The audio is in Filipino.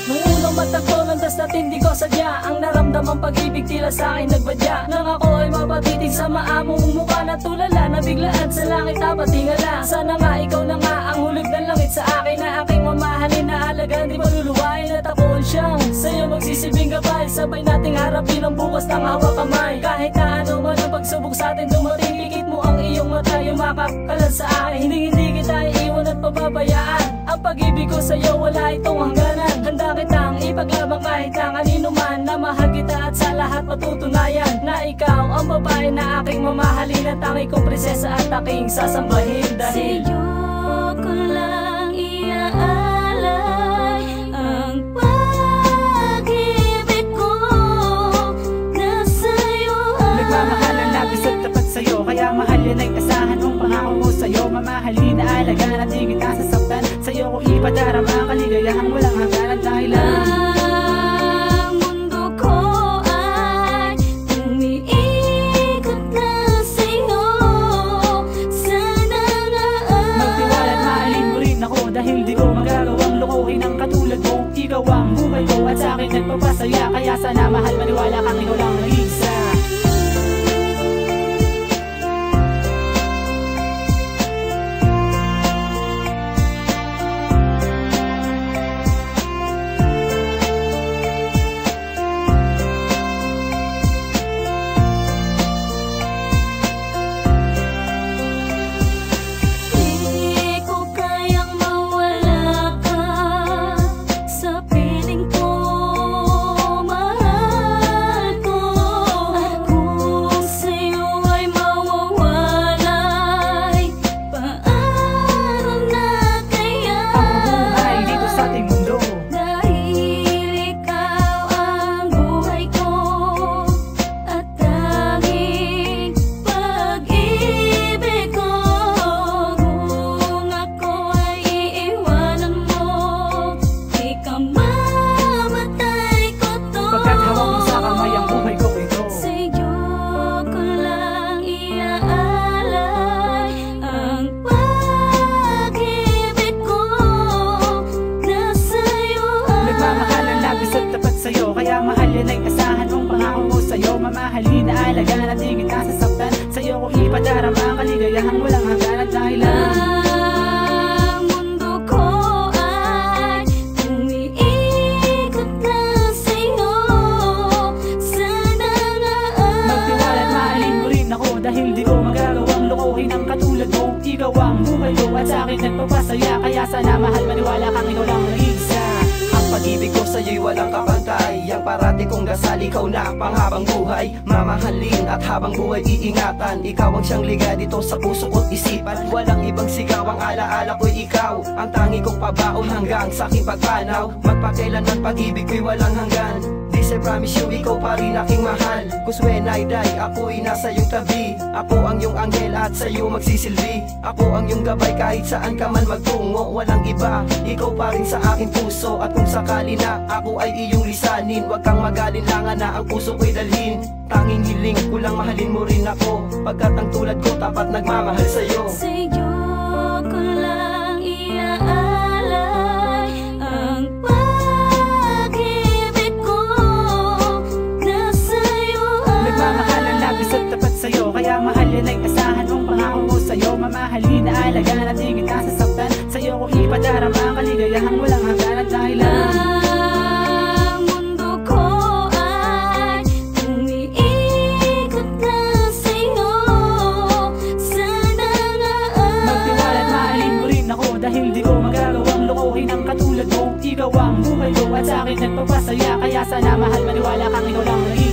Nung unang matagpo, landas na tindi ko sadya. Ang naramdamang pag-ibig tila sa'kin nagbadya. Nang ako ay mapatitig sa maamong mukha na tulala, nabiglaan sa langit napatingala. Sana nga ikaw na nga ang hulog ng langit sa akin, na aking mamahalin na alagaan, di maluluwain. At ako siyang sa'yo magsisilbing gabay, sabay nating harapin ang bukas ng hawak kamay. Kahit na ano man ang pagsubok sa atin dumating, pikit mo ang iyong mata, yumakap ka lang sa akin. Hindi kita iiwan at pababayaan. Ang pag-ibig ko sa'yo wala itong hangganan. Handa kitang ipaglaban kahit na kanino man, na mahal kita at sa lahat matutunayan na ikaw ang babae na aking mamahalin, at tangi kong prinsesa at aking sasambahin. Dahil sa'yo ko lang iaalay ang pag-ibig ko na sa'yo ay nagmamahalan labis at tapat sa'yo, kaya mahal yan ay asahan mong pangako ko sa'yo. Mamahalin na alagaan at di kita sasaktan, sa'yo ko ipadarama ang kaligayahang walang hangganan. Dahil ang mundo ko ay umiikot na sa'yo. Sana nga magtiwala at mahalin mo rin ako, dahil di ko magagawang lukuhin ang katulad mo. Ikaw ang buhay ko at sa'kin nagpapasaya, kaya sana mahal maniwala kang ikaw lang nag-iisa. Kaya mahal yan ay asahan mong pangako ko sa'yo. Mamahalin na alagaan at di kita sasaktan, sa'yo ko ipadarama ang kaligayahang walang hangganan. Dahil ang mundo ko ay umiikot na sa'yo. Sana nga magtiwala at mahalin mo rin ako, dahil di ko magagawang lukuhin ang katulad mo. Ikaw ang buhay ko at sa'kin nagpapasaya, kaya sana mahal maniwala kang ikaw lang nag-iisa. Pag-ibig ko sa'yo'y walang kapantay, ang parati kong dasal, ikaw na panghabang buhay. Mamahalin at habang buhay iingatan, ikaw ang siyang liga dito sa puso ko't isipan. Walang ibang sigaw, ang alaala ko'y ikaw, ang tangi kong pabaon hanggang sa aking pagpanaw. Magpakailanman pag-ibig ko'y walang hanggan, this I promise you, ikaw pa rin aking mahal. Cause when I die, ako'y nasa iyong tabi. Ako ang iyong anghel at sa'yo magsisilbi. Ako ang iyong gabay kahit saan ka man magtungo. Walang iba, ikaw pa rin sa aking puso. At kung sakali na ako ay iyong lisanin, huwag kang mag-alinlangan na ang puso ko'y dalhin. Tanging hiling ko lang mahalin mo rin ako, pagkat ang tulad ko tapat nagmamahal sa'yo. sa'yo ko lang iaalay ang pag-ibig ko na sa'yo ay nagmamahalan labis at tapat sa'yo, kaya mahal yan ay asahan mong pangako ko sa'yo. Mamahalin na alagaan at di kita sasaktan, sa'yo ko ipadarama ang kaligayahang walang hangganan. Dahil ang mundo ko ay umiikot na sa'yo. Sana nga magtiwala at mahalin mo rin ako, dahil di ko magagawang lukuhin ang katulad mo. Ikaw ang buhay ko at sa'kin nagpapasaya, kaya sana mahal maniwala kang ikaw lang nag-iisa.